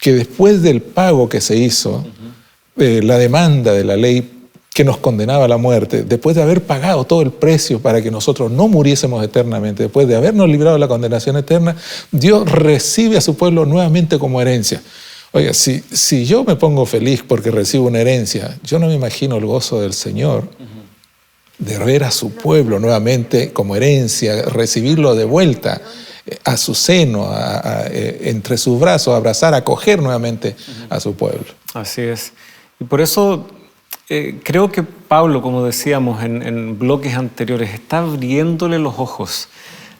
que después del pago que se hizo, la demanda de la ley que nos condenaba a la muerte, después de haber pagado todo el precio para que nosotros no muriésemos eternamente, después de habernos librado de la condenación eterna, Dios recibe a su pueblo nuevamente como herencia. Oiga, si yo me pongo feliz porque recibo una herencia, yo no me imagino el gozo del Señor de ver a su pueblo nuevamente como herencia, recibirlo de vuelta a su seno, entre sus brazos, abrazar, acoger nuevamente a su pueblo. Así es. Y por eso creo que Pablo, como decíamos en bloques anteriores, está abriéndole los ojos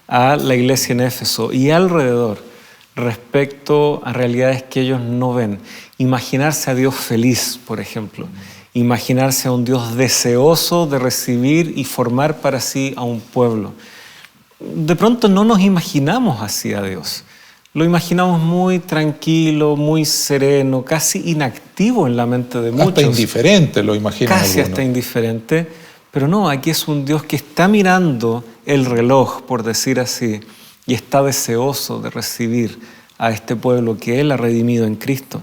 a la iglesia en Éfeso y alrededor respecto a realidades que ellos no ven. Imaginarse a Dios feliz, por ejemplo. Imaginarse a un Dios deseoso de recibir y formar para sí a un pueblo. De pronto no nos imaginamos así a Dios. Lo imaginamos muy tranquilo, muy sereno, casi inactivo en la mente de muchos. Hasta indiferente lo imaginan Casi algunos. hasta indiferente. Pero no, aquí es un Dios que está mirando el reloj, por decir así, y está deseoso de recibir a este pueblo que Él ha redimido en Cristo.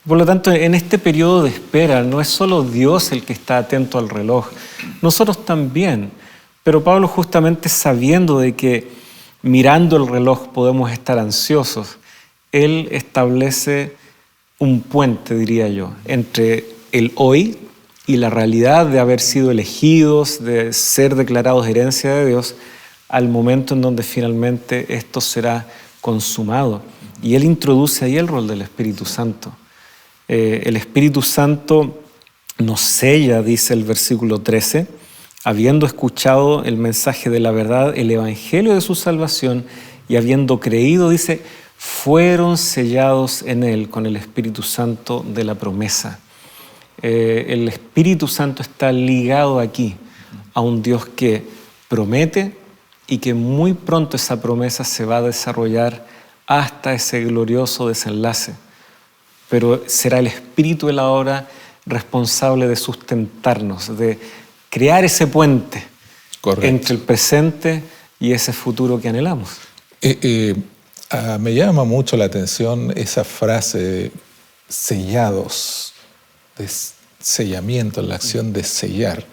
Por lo tanto, en este periodo de espera no es solo Dios el que está atento al reloj, nosotros también. Pero Pablo, justamente sabiendo de que mirando el reloj podemos estar ansiosos, él establece un puente, diría yo, entre el hoy y la realidad de haber sido elegidos, de ser declarados herencia de Dios, al momento en donde finalmente esto será consumado. Y él introduce ahí el rol del Espíritu Santo. El Espíritu Santo nos sella, dice el versículo 13, habiendo escuchado el mensaje de la verdad, el evangelio de su salvación, y habiendo creído, dice, fueron sellados en él con el Espíritu Santo de la promesa. El Espíritu Santo está ligado aquí a un Dios que promete y que muy pronto esa promesa se va a desarrollar hasta ese glorioso desenlace. Pero será el Espíritu de la obra responsable de sustentarnos, de crear ese puente entre el presente y ese futuro que anhelamos. Me llama mucho la atención esa frase de sellados, de sellamiento, la acción de sellar.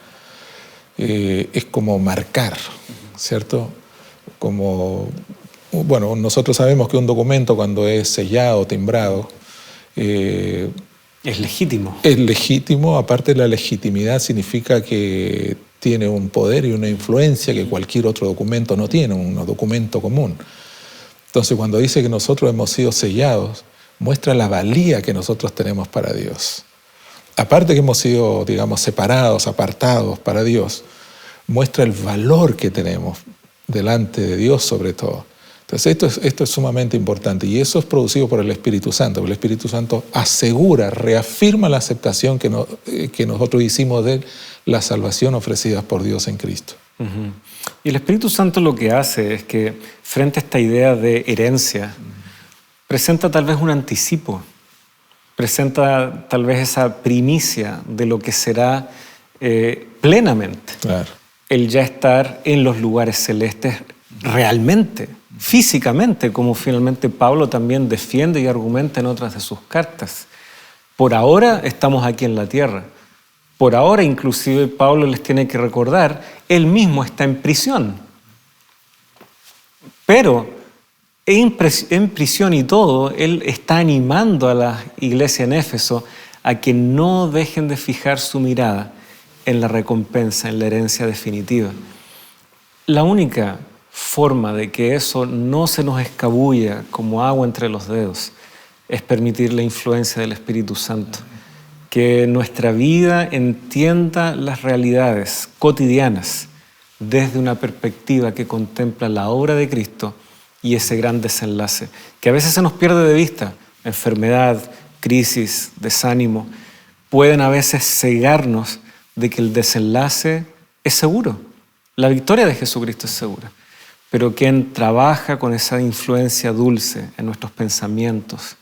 Es como marcar, ¿cierto? Como, bueno, nosotros sabemos que un documento cuando es sellado, timbrado, es legítimo. Es legítimo, aparte de la legitimidad significa que tiene un poder y una influencia que cualquier otro documento no tiene, un documento común. Entonces, cuando dice que nosotros hemos sido sellados, muestra la valía que nosotros tenemos para Dios. Aparte que hemos sido, digamos, separados, apartados para Dios, muestra el valor que tenemos delante de Dios sobre todo. Entonces esto es sumamente importante y eso es producido por el Espíritu Santo. El Espíritu Santo asegura, reafirma la aceptación que nosotros hicimos de la salvación ofrecida por Dios en Cristo. Uh-huh. Y el Espíritu Santo lo que hace es que frente a esta idea de herencia, presenta tal vez un anticipo, presenta tal vez esa primicia de lo que será plenamente. Claro. El ya estar en los lugares celestes realmente, físicamente, como finalmente Pablo también defiende y argumenta en otras de sus cartas. Por ahora estamos aquí en la tierra. Por ahora, inclusive, Pablo les tiene que recordar, él mismo está en prisión. Pero en prisión y todo, él está animando a la iglesia en Éfeso a que no dejen de fijar su mirada en la recompensa, en la herencia definitiva. La única forma de que eso no se nos escabulla como agua entre los dedos es permitir la influencia del Espíritu Santo, que nuestra vida entienda las realidades cotidianas desde una perspectiva que contempla la obra de Cristo y ese gran desenlace, que a veces se nos pierde de vista. Enfermedad, crisis, desánimo, pueden a veces cegarnos de que el desenlace es seguro. La victoria de Jesucristo es segura. Pero quien trabaja con esa influencia dulce en nuestros pensamientos,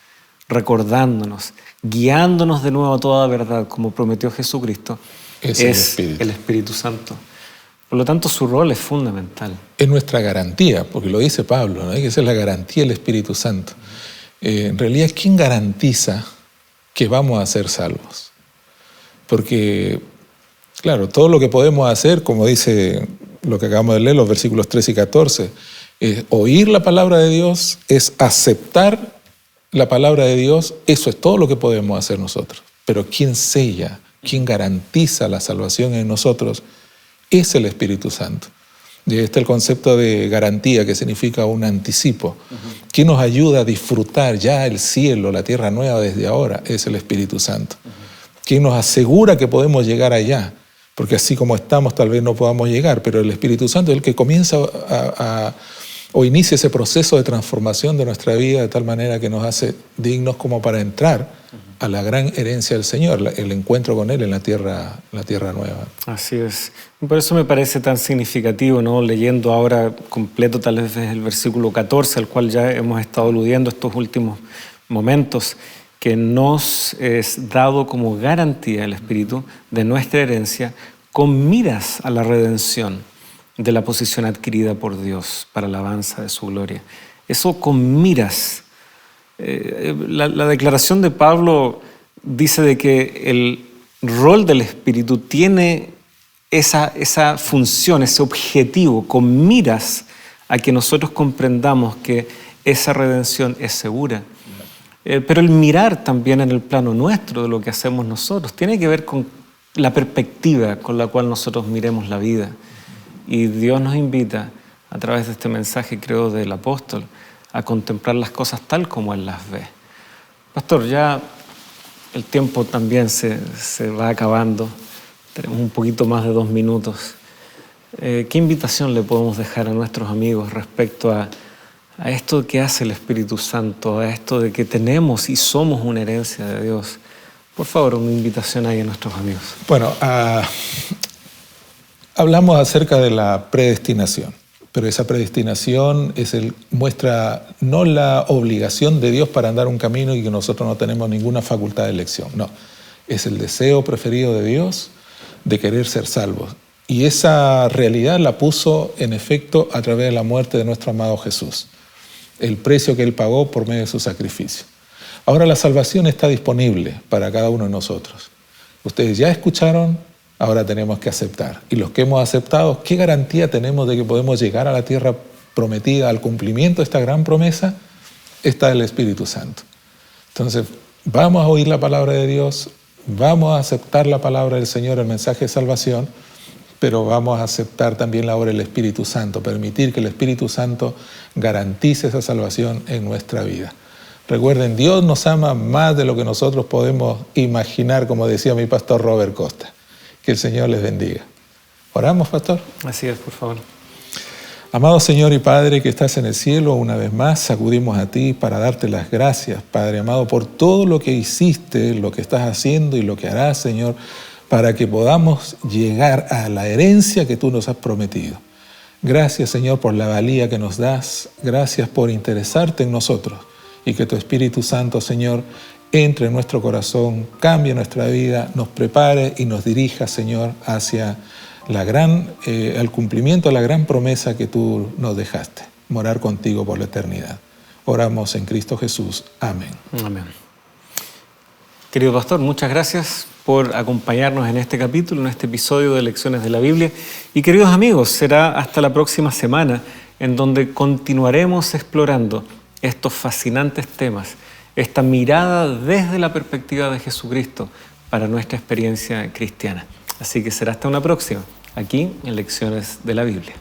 recordándonos, guiándonos de nuevo a toda verdad, como prometió Jesucristo, es el Espíritu Santo. Por lo tanto, su rol es fundamental. Es nuestra garantía, porque lo dice Pablo, ¿no? Que esa es la garantía del Espíritu Santo. En realidad, ¿quién garantiza que vamos a ser salvos? Porque Claro, todo lo que podemos hacer, como dice lo que acabamos de leer, los versículos 13 y 14, es oír la palabra de Dios, es aceptar la palabra de Dios, eso es todo lo que podemos hacer nosotros. Pero quien sella, quien garantiza la salvación en nosotros, es el Espíritu Santo. Y este es el concepto de garantía, que significa un anticipo. Quien nos ayuda a disfrutar ya el cielo, la tierra nueva desde ahora, es el Espíritu Santo. Quien nos asegura que podemos llegar allá, porque así como estamos tal vez no podamos llegar, pero el Espíritu Santo es el que comienza o inicia ese proceso de transformación de nuestra vida de tal manera que nos hace dignos como para entrar a la gran herencia del Señor, el encuentro con Él en la tierra nueva. Así es. Por eso me parece tan significativo, ¿no? Leyendo ahora completo tal vez el versículo 14, al cual ya hemos estado aludiendo estos últimos momentos, que nos es dado como garantía el Espíritu de nuestra herencia con miras a la redención de la posición adquirida por Dios para la alabanza de su gloria. Eso con miras. La declaración de Pablo dice de que el rol del Espíritu tiene esa función, ese objetivo, con miras a que nosotros comprendamos que esa redención es segura. Pero el mirar también en el plano nuestro de lo que hacemos nosotros tiene que ver con la perspectiva con la cual nosotros miremos la vida. Y Dios nos invita, a través de este mensaje, creo, del apóstol, a contemplar las cosas tal como Él las ve. Pastor, ya el tiempo también se va acabando. Tenemos un poquito más de 2 minutos. ¿Qué invitación le podemos dejar a nuestros amigos respecto a esto que hace el Espíritu Santo, a esto de que tenemos y somos una herencia de Dios? Por favor, una invitación ahí a nuestros amigos. Bueno, hablamos acerca de la predestinación, pero esa predestinación muestra no la obligación de Dios para andar un camino y que nosotros no tenemos ninguna facultad de elección. No, es el deseo preferido de Dios de querer ser salvos. Y esa realidad la puso en efecto a través de la muerte de nuestro amado Jesús, el precio que Él pagó por medio de su sacrificio. Ahora la salvación está disponible para cada uno de nosotros. Ustedes ya escucharon, ahora tenemos que aceptar. Y los que hemos aceptado, ¿qué garantía tenemos de que podemos llegar a la tierra prometida, al cumplimiento de esta gran promesa? Está el Espíritu Santo. Entonces, vamos a oír la palabra de Dios, vamos a aceptar la palabra del Señor, el mensaje de salvación, pero vamos a aceptar también la obra del Espíritu Santo, permitir que el Espíritu Santo garantice esa salvación en nuestra vida. Recuerden, Dios nos ama más de lo que nosotros podemos imaginar, como decía mi pastor Robert Costa. Que el Señor les bendiga. ¿Oramos, pastor? Así es, por favor. Amado Señor y Padre que estás en el cielo, una vez más acudimos a ti para darte las gracias, Padre amado, por todo lo que hiciste, lo que estás haciendo y lo que harás, Señor, para que podamos llegar a la herencia que tú nos has prometido. Gracias, Señor, por la valía que nos das. Gracias por interesarte en nosotros y que tu Espíritu Santo, Señor, entre en nuestro corazón, cambie nuestra vida, nos prepare y nos dirija, Señor, hacia el cumplimiento de la gran promesa que tú nos dejaste, morar contigo por la eternidad. Oramos en Cristo Jesús. Amén. Amén. Querido pastor, muchas gracias por acompañarnos en este capítulo, en este episodio de Lecciones de la Biblia. Y queridos amigos, será hasta la próxima semana en donde continuaremos explorando estos fascinantes temas, esta mirada desde la perspectiva de Jesucristo para nuestra experiencia cristiana. Así que será hasta una próxima, aquí en Lecciones de la Biblia.